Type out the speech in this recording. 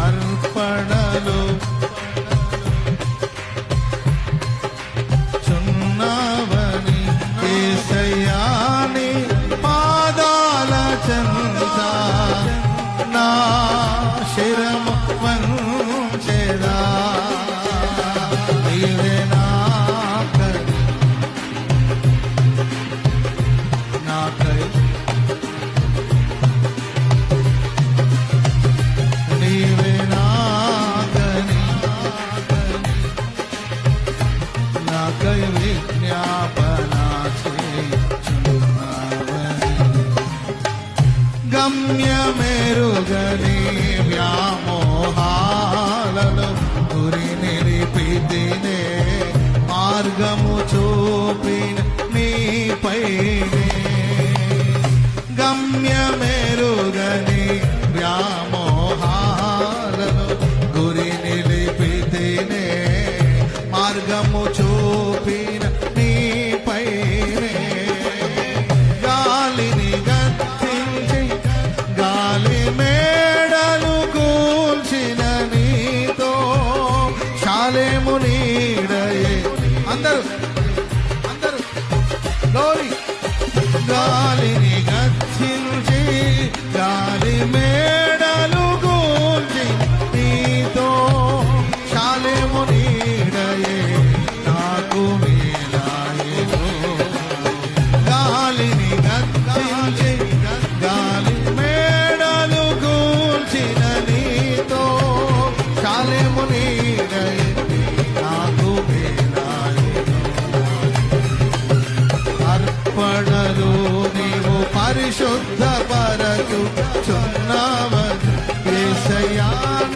అర్పణలు చున్నావని యేసయ్యాని పాదాల చెంత నా శిరము వంచెదా. నీవే నాకై నీవే నాకై విజ్ఞాపన చేయుచున్నావని గమ్యమెరుగని వ్యామోహాలలో గురి నిలిపితినే మార్గము చూపిన నీపైనే. గమ్యమెరుగని వ్యామోహాలను గురి నిలిపితినే మార్గము చూపిన నీపైనే. గాలిని గద్దించి గాలి మేడలు కూల్చిన నీతో శాలేము నీడయే. అందరూ గ్లోరీ. గాలిని గద్దించి గాలి మేడలు కూల్చి నీతో శాలేము నీడయే నాకు మేలాయెను. గాలిని గద్దించి గాలి మేడలు కూల్చిన నీతో శాలేము నీడయే నాకు మేలాయెను. అర్పణలు నీవు పరిశుద్ధపరచుచున్నావని యేసయ్యా